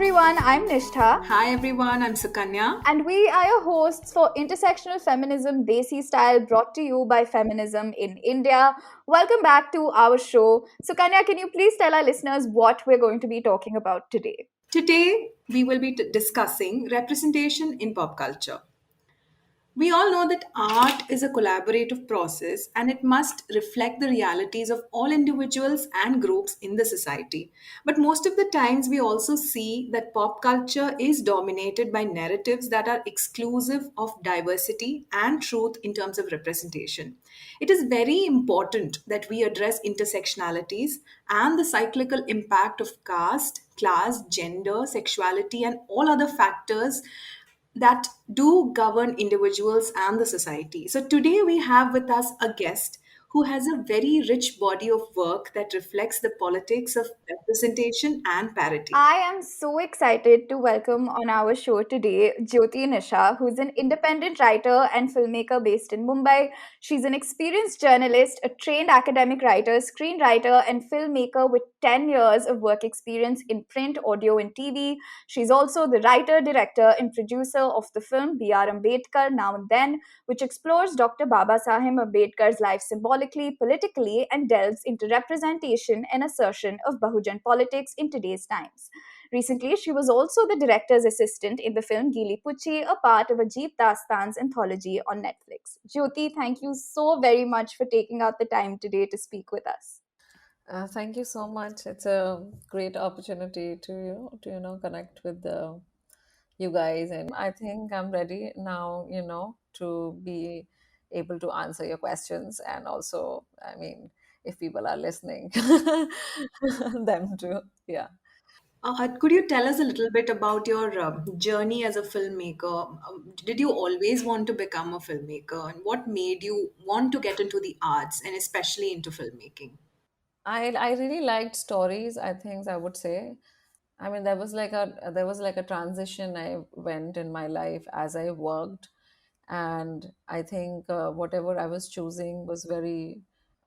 everyone, I'm Nishtha, Hi everyone, I'm Sukanya. and we are your hosts for Intersectional Feminism Desi Style, brought to you by Feminism in India. Welcome back to our show. So, Kanya, can you please tell our listeners what we're going to be talking about today? Today we will be discussing representation in pop culture. We all know that art is a collaborative process and it must reflect the realities of all individuals and groups in the society. But most of the times, we also see that pop culture is dominated by narratives that are exclusive of diversity and truth in terms of representation. It is very important that we address intersectionalities and the cyclical impact of caste, class, gender, sexuality, and all other factors that do govern individuals and the society. So, today we have with us a guest who has a very rich body of work that reflects the politics of representation and parity. I am so excited to welcome on our show today Jyoti Nisha, who's an independent writer and filmmaker based in Mumbai. She's an experienced journalist, a trained academic writer, screenwriter, and filmmaker with 10 years of work experience in print, audio, and TV. She's also the writer, director, and producer of the film B.R. Ambedkar Now and Then, which explores Dr. Baba Sahib Ambedkar's life symbolically, politically, and delves into representation and assertion of Bahujan politics in today's times. Recently, she was also the director's assistant in the film Gili Pucci, a part of Ajit Dastan's anthology on Netflix. Jyoti, thank you so very much for taking out the time today to speak with us. Thank you so much. It's a great opportunity to connect with you guys, and I think I'm ready now. To be able to answer your questions, and also, I mean, if people are listening, them too. Yeah. Could you tell us a little bit about your journey as a filmmaker? Did you always want to become a filmmaker, and what made you want to get into the arts and especially into filmmaking? I really liked stories. I think I would say. I mean, there was like a transition I went in my life as I worked, and I think whatever I was choosing was very,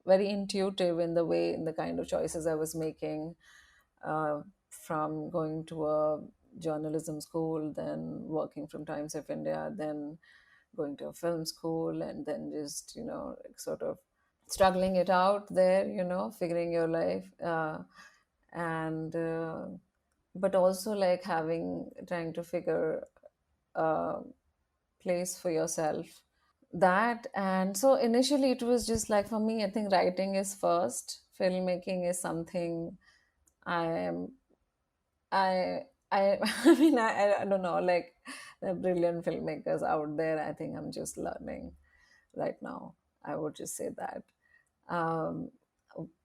very intuitive in the way, in the kind of choices I was making, from going to a journalism school, then working from Times of India, then going to a film school, and then just sort of struggling it out there, figuring your life, and but also like having trying to figure a place for yourself. That, and so initially it was just like, for me, I think writing is first, filmmaking is something I am I I I mean, I don't know, like, there are brilliant filmmakers out there. I think I'm just learning right now. I would just say that. Um,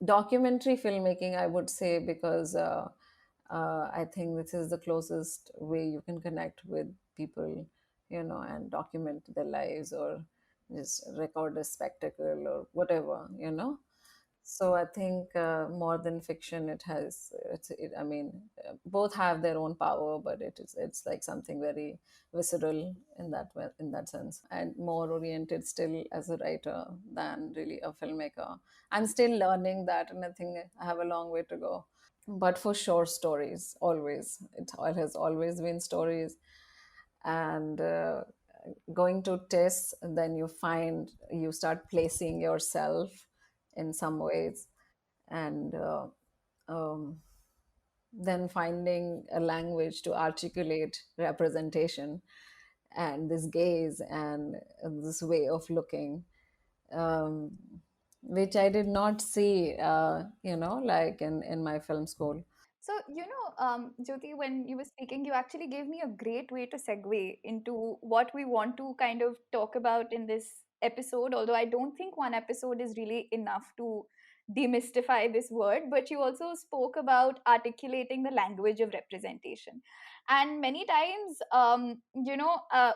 Documentary filmmaking, I would say, because I think this is the closest way you can connect with people, and document their lives, or just record a spectacle or whatever. So I think, more than fiction, I mean, both have their own power, but it's like something very visceral in that sense, and more oriented still as a writer than really a filmmaker. I'm still learning that, and I think I have a long way to go. But for sure, stories, always. It has always been stories. And going to tests, and then you start placing yourself in some ways, and um, then finding a language to articulate representation, and this gaze, and this way of looking, um, which I did not see, like in my film school. So, Jyoti, when you were speaking, you actually gave me a great way to segue into what we want to kind of talk about in this episode. Although I don't think one episode is really enough to demystify this word, but you also spoke about articulating the language of representation. And many times,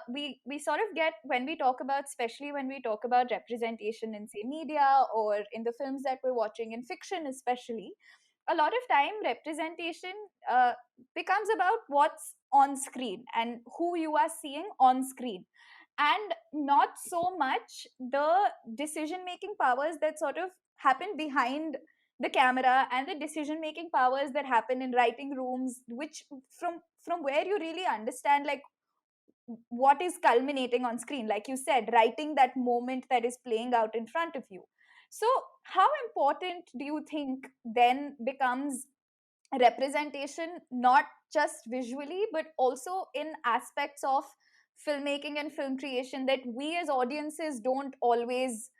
we sort of get, when we talk about, especially when we talk about representation in, say, media or in the films that we're watching, in fiction especially, a lot of time representation becomes about what's on screen and who you are seeing on screen, and not so much the decision making powers that sort of happen behind the camera and the decision making powers that happen in writing rooms, which from where you really understand like what is culminating on screen, like you said, writing that moment that is playing out in front of you. So how important do you think then becomes representation, not just visually but also in aspects of filmmaking and film creation, that we as audiences don't always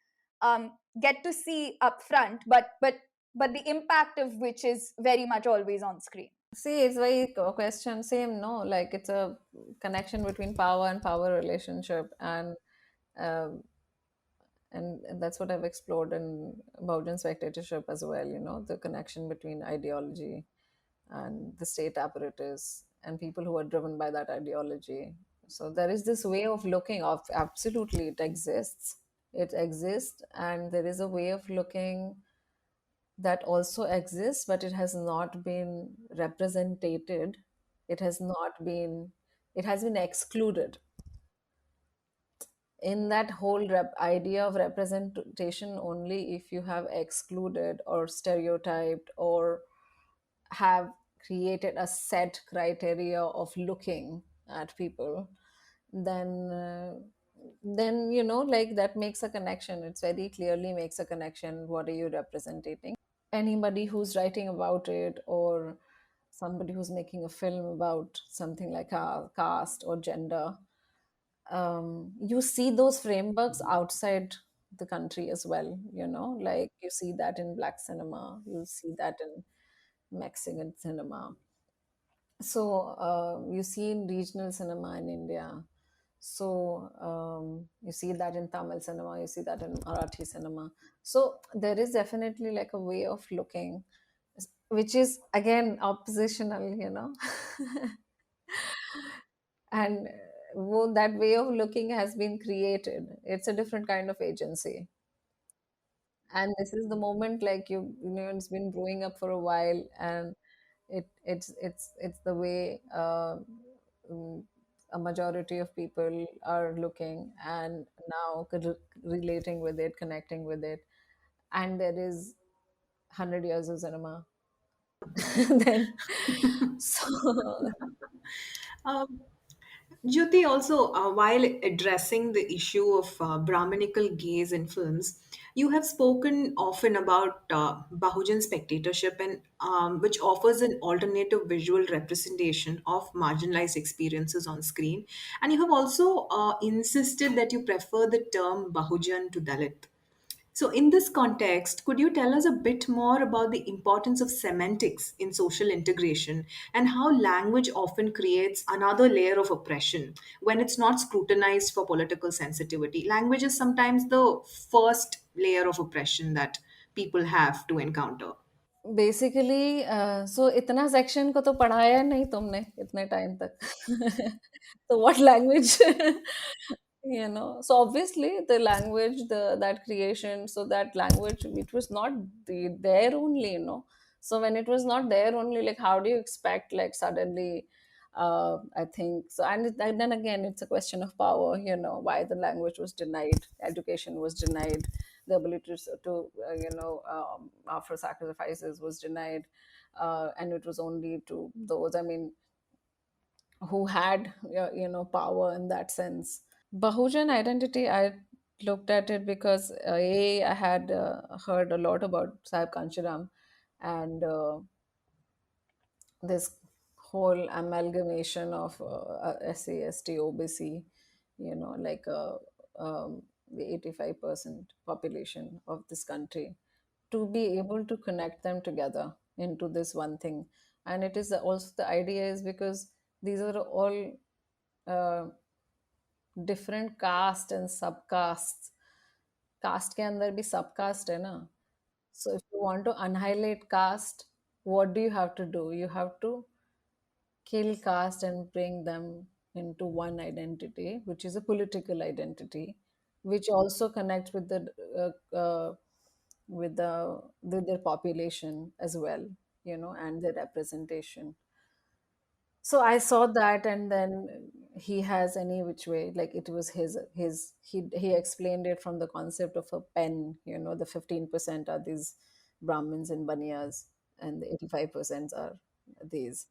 get to see up front, but the impact of which is very much always on screen? See, it's very question same, no? Like it's a connection between power and power relationship, um, and that's what I've explored in Baujan spectatorship as well. You know, the connection between ideology and the state apparatus and people who are driven by that ideology. So there is this way of looking of absolutely it exists. It exists, and there is a way of looking that also exists, but it has not been represented. It has not been. It has been excluded in that whole idea of representation. Only if you have excluded or stereotyped or have created a set criteria of looking at people, then you know, like that makes a connection. It's very clearly makes a connection. What are you representing? Anybody who's writing about it, or somebody who's making a film about something like a caste or gender, you see those frameworks outside the country as well. You know, like you see that in black cinema, you see that in Mexican cinema. So you see in regional cinema in India. So you see that in Tamil cinema, you see that in Marathi cinema. So there is definitely like a way of looking, which is again oppositional, you know. And that way of looking has been created. It's a different kind of agency. And this is the moment, like you know, it's been brewing up for a while, and it's the way mm, a majority of people are looking, and now relating with it, connecting with it. And there is 100 years of cinema then. So Um, Jyoti, also, while addressing the issue of Brahminical gaze in films, you have spoken often about Bahujan spectatorship, and which offers an alternative visual representation of marginalized experiences on screen. And you have also insisted that you prefer the term Bahujan to Dalit. So, in this context, could you tell us a bit more about the importance of semantics in social integration and how language often creates another layer of oppression when it's not scrutinized for political sensitivity? Language is sometimes the first layer of oppression that people have to encounter. Basically so इतना section को तो पढ़ाया नहीं तुमने इतने time तक. So what language? You know, so obviously the language, the that creation, so that language, it was not there only, you know. So when it was not there only, like how do you expect like suddenly, I think so. And then again, it's a question of power, you know, why the language was denied, education was denied, the ability to you know, offer sacrifices was denied, and it was only to those, I mean, who had you know, power in that sense. Bahujan identity, I looked at it because I had heard a lot about Sahib Kanchiram, and this whole amalgamation of SC, ST, OBC, you know, like the 85% population of this country, to be able to connect them together into this one thing. And it is also, the idea is because these are all uh, different caste and subcastes. Caste के अंदर भी subcaste है ना. So if you want to annihilate caste, what do you have to do? You have to kill caste and bring them into one identity, which is a political identity, which also connects with the with their population as well, you know, and their representation. So I saw that, and then he has any which way, like it was he explained it from the concept of a pen, you know, the 15% are these Brahmins and Baniyas, and the 85% are these.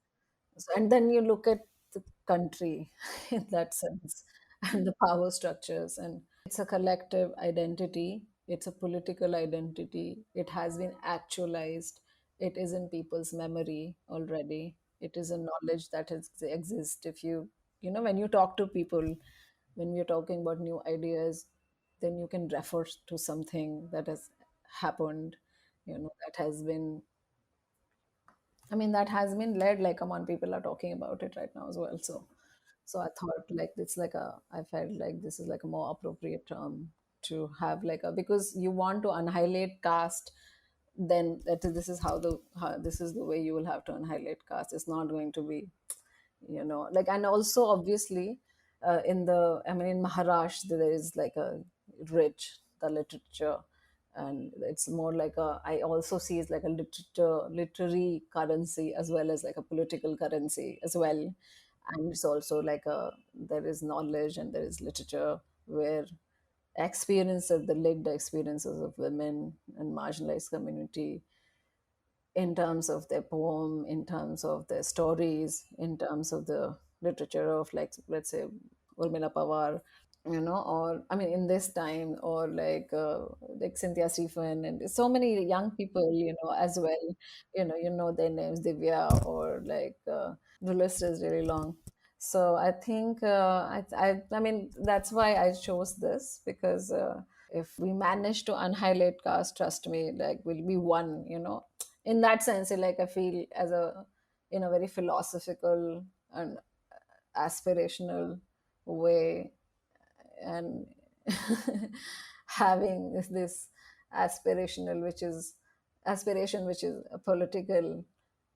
So, and then you look at the country in that sense, and the power structures, and it's a collective identity, it's a political identity, it has been actualized, it is in people's memory already, it is a knowledge that exists. If when you talk to people, when we're talking about new ideas, then you can refer to something that has happened, that has been, I mean, that has been led, like, come on, people are talking about it right now as well. So I thought, like, I felt like this is like a more appropriate term to have, like, because you want to annihilate caste, then this is this is the way you will have to annihilate caste. It's not going to be, like, and also obviously, I mean, in Maharashtra, there is like a rich, the literature, and it's more like I also see it's like a literary currency as well as like a political currency as well. And it's also like there is knowledge and there is literature where the lived experiences of women and marginalized community, in terms of their poem, in terms of their stories, in terms of the literature of, like, let's say, Urmila Pawar, or I mean, in this time, or like Cynthia Stephen, and so many young people, as well. You know their names, Divya, or like the list is really long. So I think I mean, that's why I chose this, because if we manage to annihilate caste, trust me, like, we'll be one. In that sense, like, I feel as a in a very philosophical and aspirational way, and having this aspiration which is political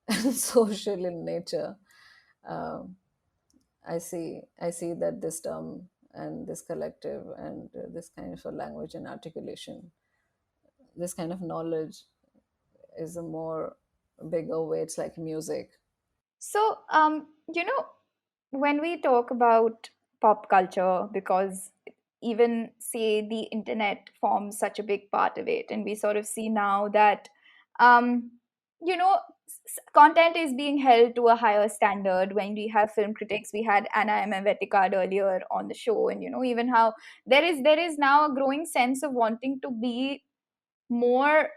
and social in nature. um, I see that this term and this collective and this kind of a language and articulation, this kind of knowledge, is a more bigger way. It's like music. So, when we talk about pop culture, because even say the internet forms such a big part of it, and we sort of see now that, um, content is being held to a higher standard. When we have film critics, we had Anna M. Vetikad earlier on the show, and even how there is now a growing sense of wanting to be more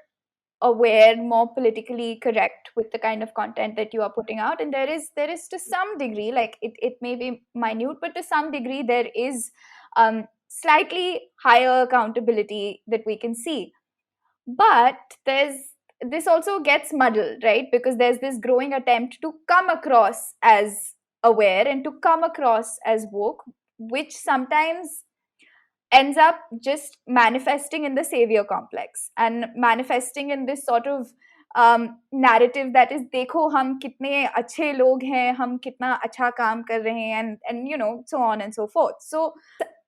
aware, more politically correct with the kind of content that you are putting out. And there is to some degree, like, it may be minute, but to some degree there is slightly higher accountability that we can see. But this also gets muddled, right? Because there's this growing attempt to come across as aware and to come across as woke, which sometimes ends up just manifesting in the savior complex and manifesting in this sort of narrative that is, देखो हम कितने अच्छे लोग हैं, हम कितना अच्छा काम कर रहे हैं, and so on and so forth. So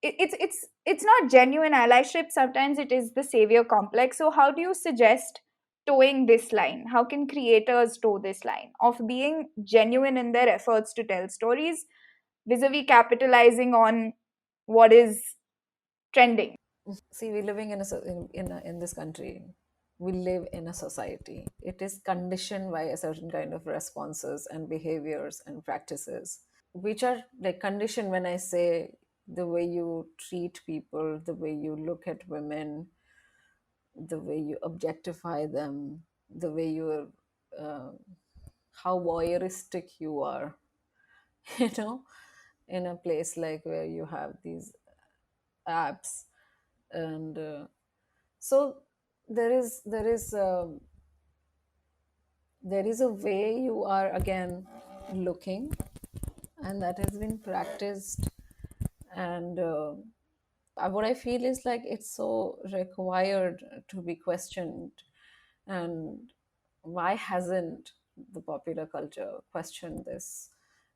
it's not genuine allyship. Sometimes it is the savior complex. So how do you suggest towing this line? How can creators tow this line of being genuine in their efforts to tell stories, vis-a-vis capitalizing on what is trending? See, we're living in this country. We live in a society. It is conditioned by a certain kind of responses and behaviors and practices, which are like conditioned. When I say the way you treat people, the way you look at women, the way you objectify them, the way you uh, how voyeuristic you are, you know, in a place like where you have these apps, and so there is a way you are again looking, and that has been practiced, and what I feel is like it's so required to be questioned. And why hasn't the popular culture questioned this?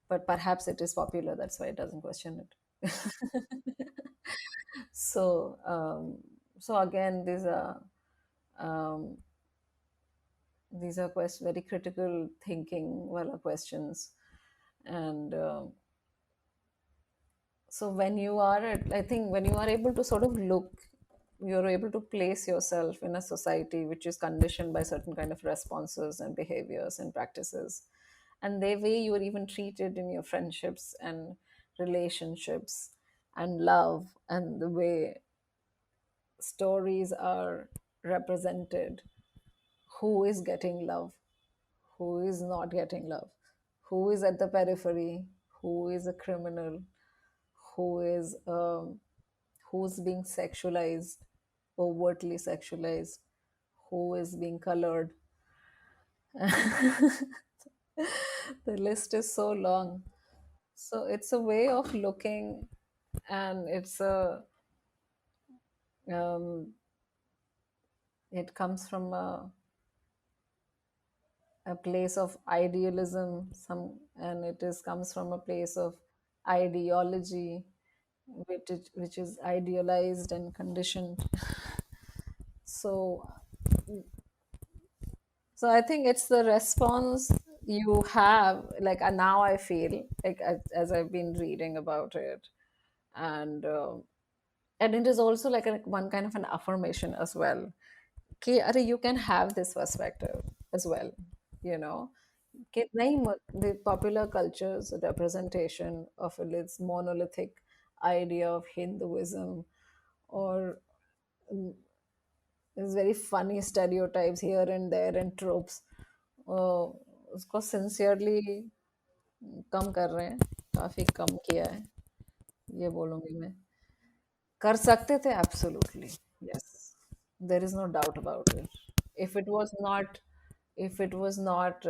But perhaps it is popular, that's why it doesn't question it. so so again, um, these are very critical thinking, well, questions. And so when you are I think when you are able to sort of look you're able to place yourself in a society which is conditioned by certain kind of responses and behaviors and practices, and the way you are even treated in your friendships and relationships and love, and the way stories are represented, who is getting love, who is not getting love, who is at the periphery, who is a criminal, who is who's being sexualized, overtly sexualized, who is being colored. The list is so long. So it's a way of looking, and um, it comes from a place of idealism, some, and it is comes from a place of ideology, which is idealized and conditioned. So so I think it's the response you have, like, now I feel like, as I've been reading about it, and and it is also like one kind of an affirmation as well. Okay, you can have this perspective as well, you know. कि नहीं, the popular culture's representation of its monolithic idea of Hinduism, or there's very funny stereotypes here and there and tropes, uh, उसको sincerely कम कर रहे हैं, काफी कम किया है, ये बोलूंगी मैं। कर सकते थे, absolutely, yes, there is no doubt about it. If it was not, if it was not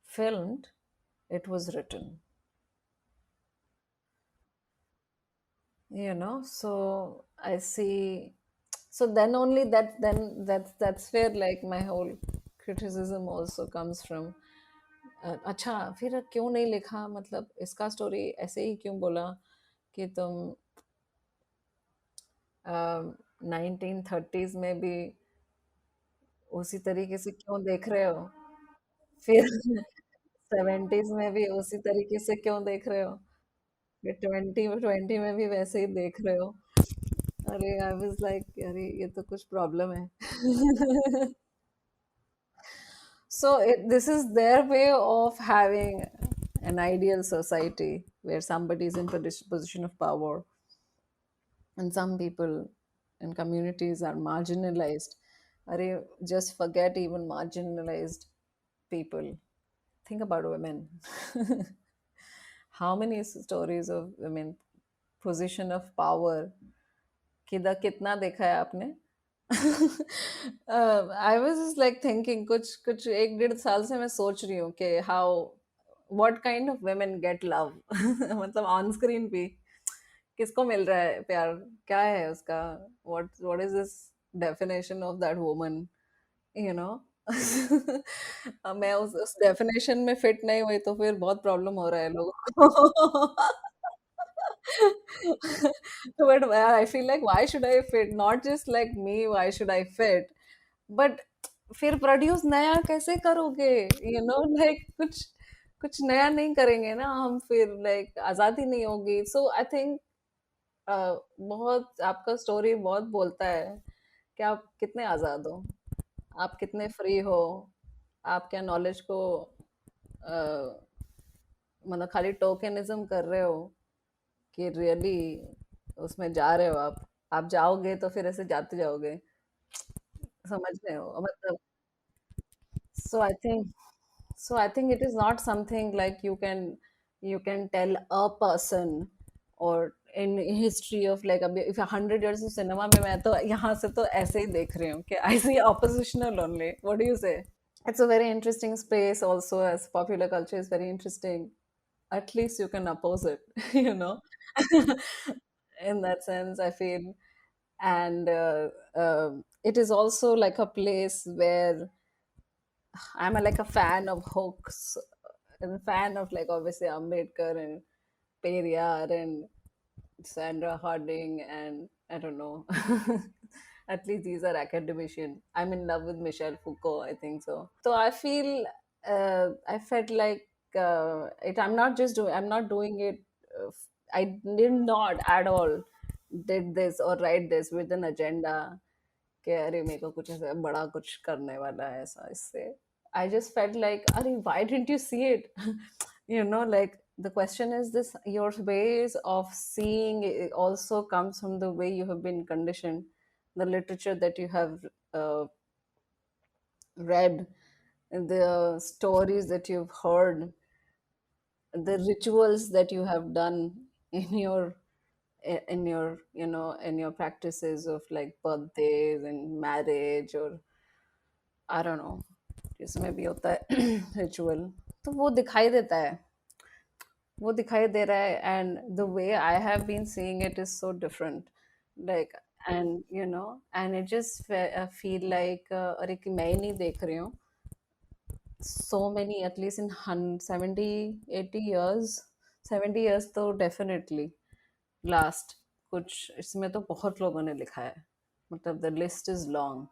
filmed, it was written, so I see. So then only that, then that's where like my whole criticism also comes from. अच्छा, फिर क्यों नहीं लिखा, मतलब इसका story ऐसे ही क्यों बोला कि तुम 1930s में भी उसी तरीके से क्यों देख रहे हो, फिर 70s में भी उसी तरीके से क्यों देख रहे हो, फिर 2020 में भी वैसे ही देख रहे हो। अरे आई वाज लाइक, अरे ये तो कुछ प्रॉब्लम है। So this is their way of having an ideal society where somebody is in position of power, and some people and communities are marginalized. Arey, just forget even marginalized people. Think about women. How many stories of women position of power, कितना देखा है आपने? I was just like thinking, कुछ कुछ एक डेढ़ साल से मैं सोच रही हूँ कि how, what kind of women get love, मतलब ऑन स्क्रीन भी किसको मिल रहा है प्यार, क्या है उसका, what is this definition of that woman, you know. मैं उस डेफिनेशन में फिट नहीं हुई तो फिर बहुत प्रॉब्लम हो रहा है लोगों को। But I feel like, why should I fit? Not just like me, why should I fit? But फिर प्रोड्यूस नया कैसे करोगे, लाइक कुछ कुछ नया नहीं करेंगे ना हम, फिर लाइक आजादी नहीं होगी। सो आई थिंक बहुत आपका स्टोरी बहुत बोलता है कि आप कितने आजाद हो, आप कितने फ्री हो, आप क्या नॉलेज को मतलब खाली टोकनिज्म कर रहे हो कि रियली उसमें जा रहे हो आप जाओगे तो फिर ऐसे जाते जाओगे, समझ रहे हो मतलब। so i think so I think it is not something like you can tell a person, or in history of like अभी if 100 years of cinema में मैं तो यहाँ से तो ऐसे ही देख रही हूँ कि I see oppositional only. What do you say? It's a very interesting space also, as popular culture is very interesting. At least you can oppose it, you know. In that sense, I feel. And it is also like a place where like a fan of hooks, and a fan of like obviously Ambedkar and Periyar and Sandra Harding, and I don't know. At least these are academician. I'm in love with Michel Foucault, I think so. So I feel, I felt like it. I'm not just doing. I'm not doing it. I did not at all did this or write this with an agenda कि अरे मेरे को कुछ ऐसा बड़ा कुछ करने वाला है ऐसा इससे. I just felt like, अरे why didn't you see it? You know, like the question is this: your ways of seeing it also comes from the way you have been conditioned, the literature that you have read, the stories that you've heard, the rituals that you have done in your in your practices of like birthdays and marriage, or I don't know, जिसमें भी होता है ritual, तो वो दिखाई देता है, वो दिखाई दे रहा है. And the way I have been seeing it is so different, like, and and it just feel like अरे कि मैं ही नहीं देख रही हूँ. So many, at least in 70, 80 years, 70 years तो definitely last, कुछ इसमें तो बहुत लोगों ने लिखा है, मतलब the list is long,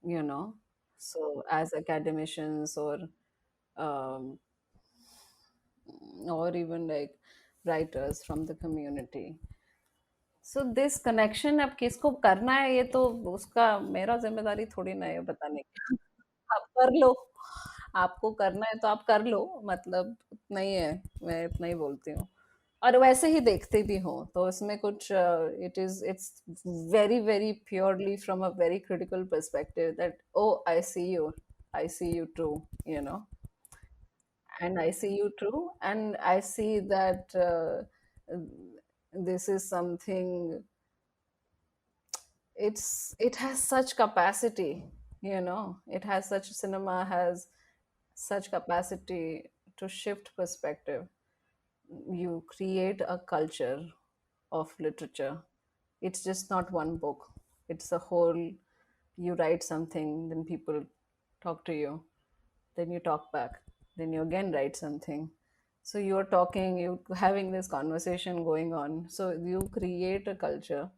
you know. So as academicians um, or even like writers from the community. So this connection अब किसको करना है ये तो उसका, मेरा जिम्मेदारी थोड़ी ना है बताने की. आप कर लो, आपको करना है तो आप कर लो, मतलब उतना ही है, मैं इतना ही बोलती हूँ. और वैसे ही देखते भी हो तो इसमें कुछ it's very very purely from a very critical perspective that oh I see you too, you know, and I see you too, and I see that this is something, it has such capacity, it has such, cinema has such capacity to shift perspective. You create a culture of literature. It's just not one book, it's a whole. You write something, then people talk to you, then you talk back, then you again write something. So you're talking, you having this conversation going on, so you create a culture.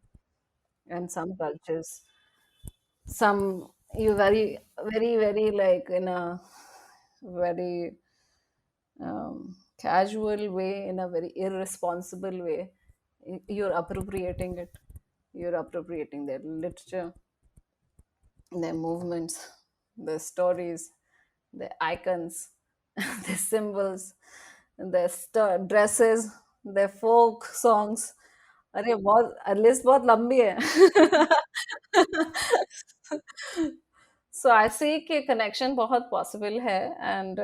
And some cultures, some, you very very very like in a very casual way, in a very irresponsible way, you're appropriating it, you're appropriating their literature, their movements, their stories, their icons, their symbols, their dresses, their folk songs. अरे बहुत list बहुत लंबी है. सो आई सी कि connection बहुत possible है. And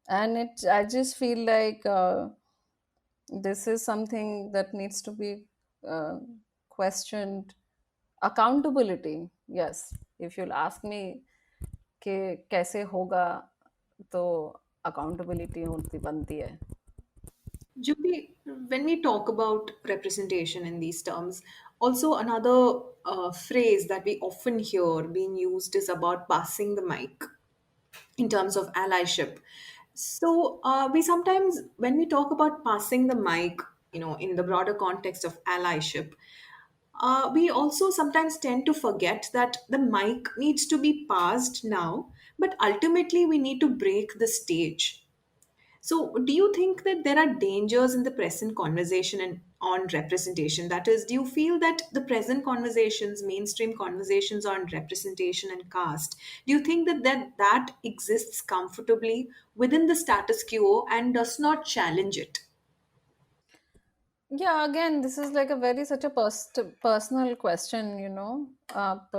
and it, I just feel like this is something that needs to be uh, questioned. Accountability, yes. If you'll ask me कि कैसे होगा, तो accountability होती बनती है. Julie, when we talk about representation in these terms, also another phrase that we often hear being used is about passing the mic in terms of allyship. So we sometimes, when we talk about passing the mic, in the broader context of allyship, we also sometimes tend to forget that the mic needs to be passed now, but ultimately we need to break the stage. So, do you think that there are dangers in the present conversation and on representation? That is, do you feel that the present conversations, mainstream conversations on representation and caste, do you think that exists comfortably within the status quo and does not challenge it? Yeah, again, this is like a very such a personal question, आप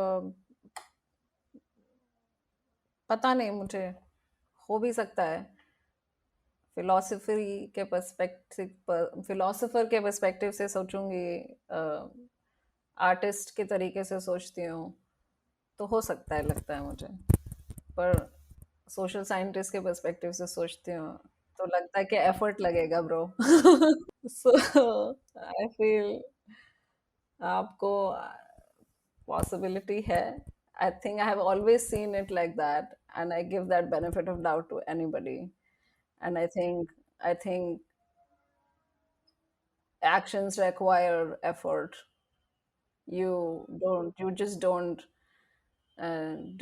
पता नहीं मुझे, हो भी सकता है. Philosophy के perspective philosopher के पर्सपेक्टिव से सोचूंगी, आर्टिस्ट के तरीके से सोचती हूँ, तो हो सकता है, लगता है मुझे. पर सोशल साइंटिस्ट के पर्सपेक्टिव से सोचती हूँ तो लगता है कि एफर्ट लगेगा ब्रो. सो आई फील आपको पॉसिबिलिटी है. I think I have always seen it like that, and I give that benefit of doubt to anybody. And I think actions require effort. You just don't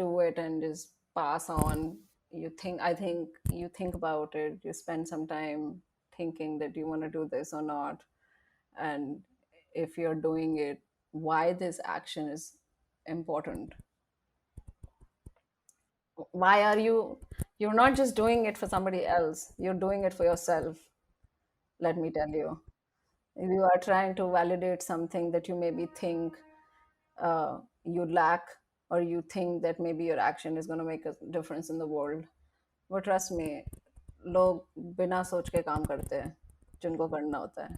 do it and just pass on. I think you think about it, you spend some time thinking that you want to do this or not. and if you're doing it, why this action is important. Why are you're not just doing it for somebody else, you're doing it for yourself. Let me tell you, if you are trying to validate something that you maybe think you lack, or you think that maybe your action is going to make a difference in the world, but trust me, लोग बिना सोच के काम करते हैं जिनको करना होता है।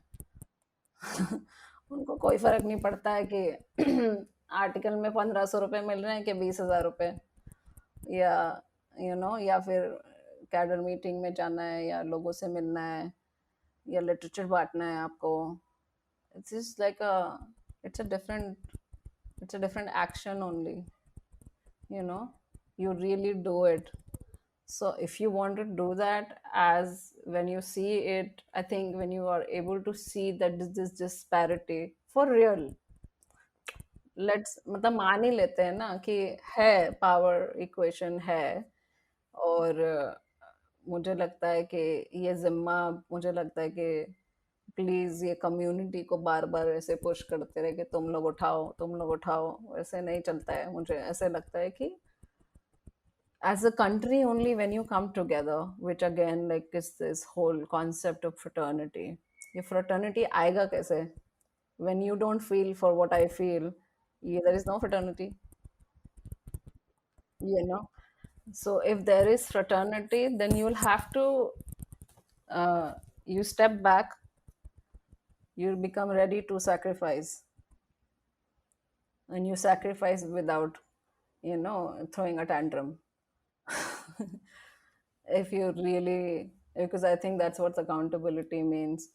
उनको कोई फर्क नहीं पड़ता है कि आर्टिकल में 1500 रुपये मिल रहे हैं कि 20,000 रुपये, या या फिर कैडर मीटिंग में जाना है, या लोगों से मिलना है, या लिटरेचर बांटना है आपको। It's just like a it's a different it's a different action only, you know you really do it. So if you want to do that, as when you see it, I think when you are able to see that this disparity for real, let's मतलब मान ही लेते हैं ना कि है, power equation है, और मुझे लगता है कि ये जिम्मा, मुझे लगता है कि प्लीज ये कम्युनिटी को बार बार ऐसे पुश करते रहे कि तुम लोग उठाओ, तुम लोग उठाओ, वैसे नहीं चलता है। मुझे ऐसे लगता है कि as a country, only when you come together, which again like is this whole concept of fraternity, ये fraternity आएगा कैसे when you don't feel for what I feel? There is no fraternity, you know. So if there is fraternity, then you'll have to you step back, you become ready to sacrifice, and you sacrifice without throwing a tantrum. If you really, because I think that's what accountability means,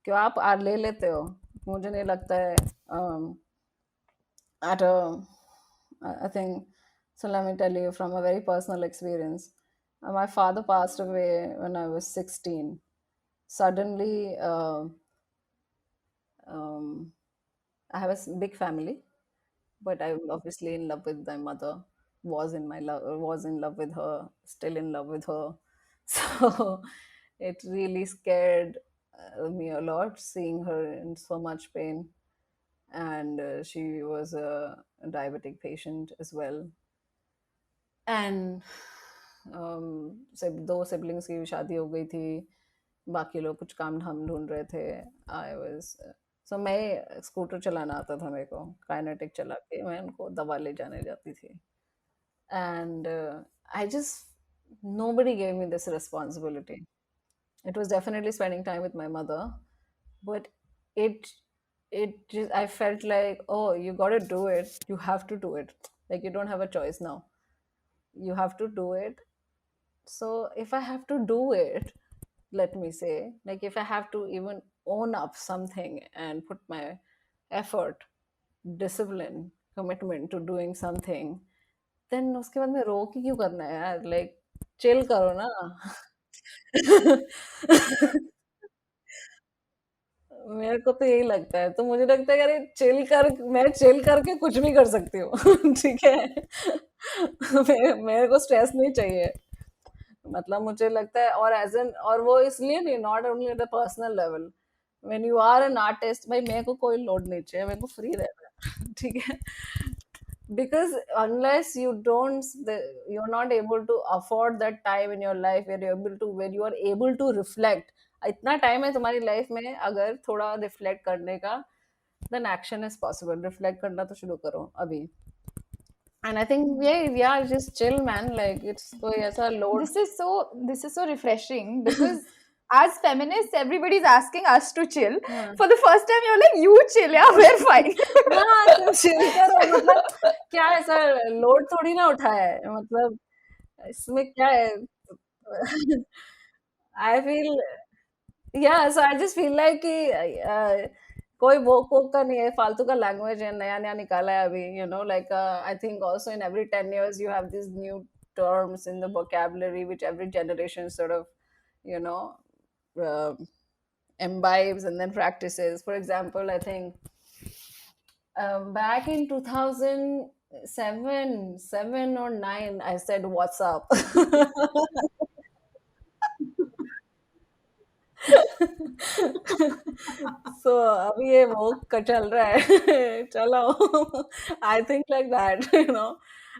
क्यों आप ले लेते हो, मुझे नहीं लगता है at a I think so. Let me tell you from a very personal experience. My father passed away when I was 16. Suddenly, um, I have a big family, but I'm obviously in love with my mother. Was in love with her. Still in love with her. So it really scared me a lot seeing her in so much pain. And she was a diabetic patient as well. And सिर्फ दो siblings की शादी हो गई थी, बाकी लोग कुछ काम धाम ढूंढ रहे थे। आई वाज सो मैं स्कूटर चलाना आता था मेरे को, काइनेटिक चला के मैं उनको दवा ले जाने जाती थी। And I just nobody gave me this responsibility. It was definitely spending time with my mother, but it I felt like, oh, you got to do it, you have to do it, like you don't have a choice now, you have to do it. So if I have to do it, let me say, like if I have to even own up something and put my effort, discipline, commitment to doing something, then उसके बाद में रो के क्यों करना है यार, like chill करो ना। मेरे को तो यही लगता है, तो मुझे लगता है अरे चिल कर, मैं चिल करके कुछ भी कर सकती हूँ। ठीक है। मेरे को स्ट्रेस नहीं चाहिए, मतलब मुझे लगता है, और एज एन, और वो इसलिए नहीं, not only at the personal level, when you are an artist, भाई मेरे को कोई लोड नहीं चाहिए, मेरे को फ्री रहना है। ठीक है। because unless you don't you're not able to afford that time in your life where you are able to reflect, इतना टाइम है तुम्हारी लाइफ में अगर थोड़ा रिफ्लेक्ट करने का, then action is possible, reflect करना तो शुरू करो अभी। and I think yeah, just chill man, like it's कोई ऐसा load। This is so refreshing because as feminists, everybody's asking us to chill. हाँ For the first time, you're like, you chill, yeah, we're fine. हाँ, तो chill करो, मतलब क्या ऐसा load थोड़ी ना उठाया है, मतलब इसमें क्या है। आई फील, या सो आई जस्ट फील लाइक कि कोई वो का नहीं है, फालतू का लैंग्वेज है, नया नया निकाला है अभी, like I think also in every 10 years you have these new terms in the vocabulary which every generation sort of you know uh, imbibes and then practices. For example, I think back in 2007 or 9, I said what's up. सो अभी ये वो चल रहा है चलो I think like that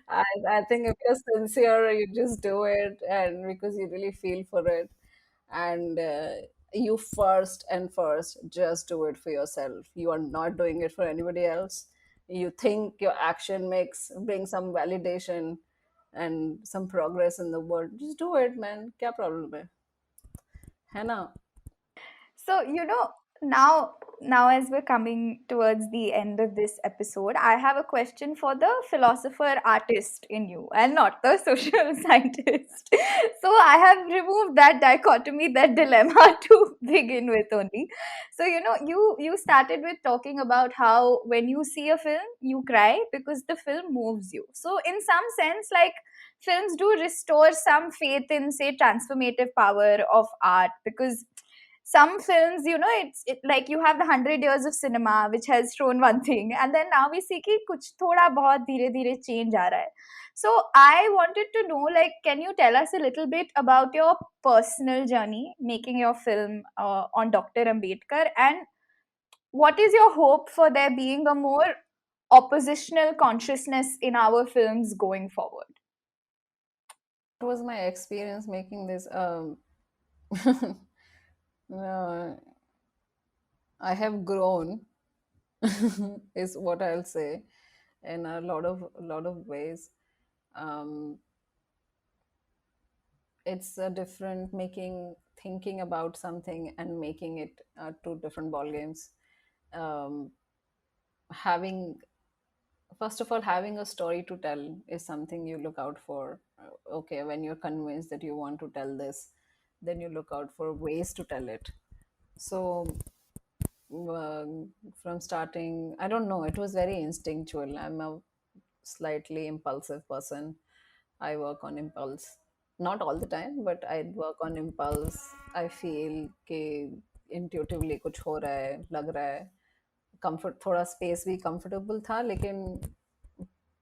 I think if you're sincere you just do it and because you really feel for it and you first just do it for yourself. You are not doing it for anybody else. You think your action makes bring some validation and some progress in the world, just do it man, क्या problem है ना? So, now as we're coming towards the end of this episode, I have a question for the philosopher artist in you and not the social scientist. So, I have removed that dichotomy, that dilemma to begin with only. So, you started with talking about how when you see a film, you cry because the film moves you. So, in some sense, like films do restore some faith in, say, transformative power of art because some films, like you have the 100 years of cinema which has shown one thing, and then now we see कि कुछ थोड़ा बहुत धीरे धीरे change आ रहा है. So I wanted to know, like, can you tell us a little bit about your personal journey making your film on Dr. Ambedkar, and what is your hope for there being a more oppositional consciousness in our films going forward? What was my experience making this uh, I have grown is what I'll say in a lot of ways. um, it's a different making thinking about something and making it two different ball games. um, having First of all, having a story to tell is something you look out for. Okay, when you're convinced that you want to tell this, then you look out for ways to tell it. So uh, from starting, I don't know, it was very instinctual. I'm a slightly impulsive person. I work on impulse, not all the time, but I work on impulse. I feel कि intuitively कुछ हो रहा है, लग रहा है. Comfort, थोड़ा space भी कंफर्टेबल था, लेकिन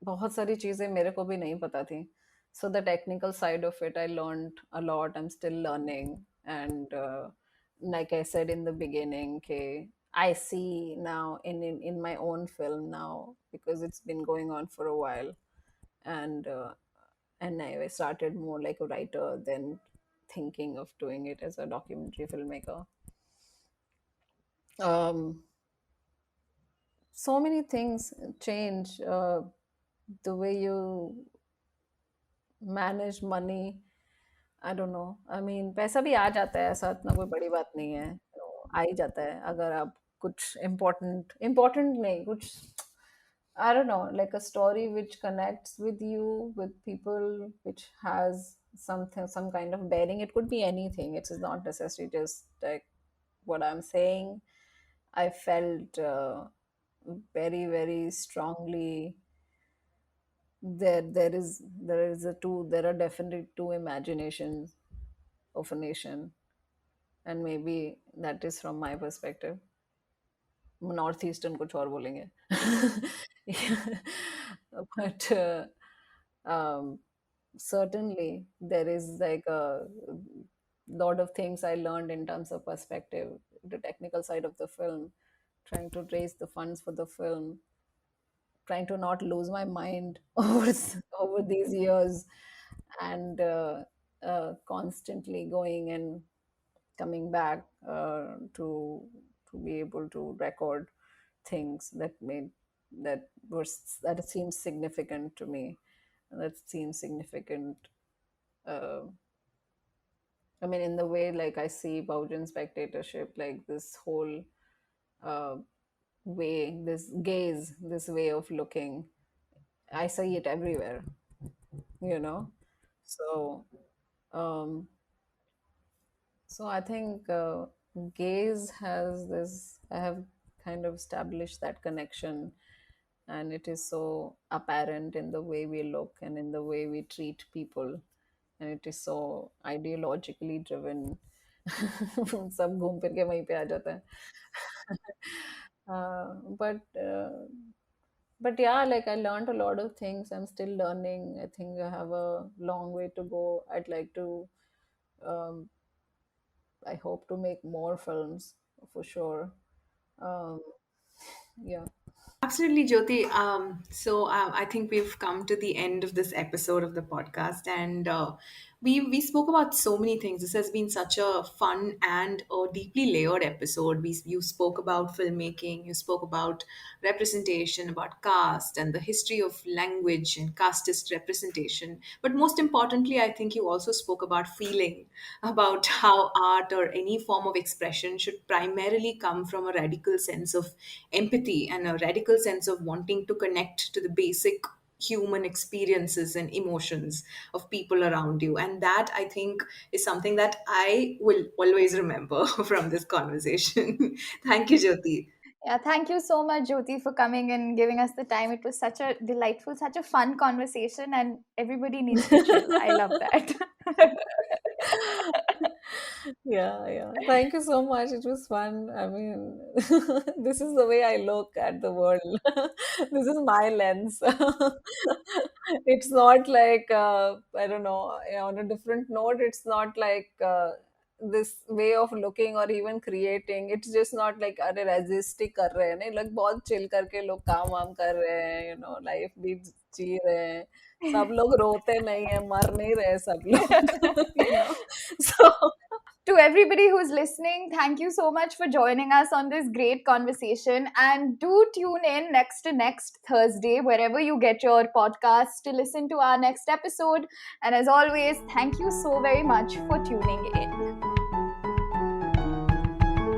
बहुत सारी चीज़ें मेरे को भी नहीं पता थी. So the technical side of it I learned a lot. I am still learning and like I said in the beginning, okay, I see now in my own film now because it's been going on for a while, and I started more like a writer than thinking of doing it as a documentary filmmaker. Um, so many things change. The way you manage money, I don't know. I mean पैसा भी आ जाता है, ऐसा इतना कोई बड़ी बात नहीं है. तो आ ही जाता है अगर आप कुछ इम्पोर्टेंट इम्पोर्टेंट नहीं कुछ, I don't know, like a story which connects with you, with people, which has something, some kind of bearing. It could be anything. It is not necessarily just like what I'm saying. I felt very very strongly there is a two there are definitely two imaginations of a nation, and maybe that is from my perspective. North eastern कुछ और बोलेंगे. But certainly there is like a lot of things I learned in terms of perspective, the technical side of the film, trying to raise the funds for the film, trying to not lose my mind over these years, and constantly going and coming back to be able to record things that seems significant to me, that seems significant. uh, I mean, in the way like I see Baujan spectatorship, like this whole uh, way, this gaze, this way of looking, I see it everywhere, you know. So um, so I think gaze has this. I have kind of established that connection, and it is so apparent in the way we look and in the way we treat people, and it is so ideologically driven. सब घूम फिर के वहीं पे आ जाता है. But yeah, like I learned a lot of things. I'm still learning. I think I have a long way to go. I'd like to um, I hope to make more films for sure. Um, yeah. Absolutely, Jyoti. So I think we've come to the end of this episode of the podcast, and we spoke about so many things. This has been such a fun and a deeply layered episode. You spoke about filmmaking, you spoke about representation, about caste, and the history of language and casteist representation. But most importantly, I think you also spoke about feeling, about how art or any form of expression should primarily come from a radical sense of empathy and a radical sense of wanting to connect to the basic human experiences and emotions of people around you. And that, I think, is something that I will always remember from this conversation. Thank you, Jyoti. Yeah, thank you so much, Jyoti, for coming and giving us the time. It was such a delightful, such a fun conversation, and everybody needs to chill. I love that. Yeah, yeah. Thank you so much. It was fun. I mean, this is the way I look at the world. This is my lens. It's not like, I don't know, on a different note, it's not like this way of looking or even creating. It's just not like, अरे resist ही कर रहे हैं नहीं, like बहुत chill करके लोग काम वाम कर रहे हैं, life भी जी रहे हैं. सब लोग रोते नहीं है, मर नहीं रहे सब लोग, so To everybody who's listening, thank you so much for joining us on this great conversation. And do tune in next to next Thursday, wherever you get your podcast, to listen to our next episode. And as always, thank you so very much for tuning in.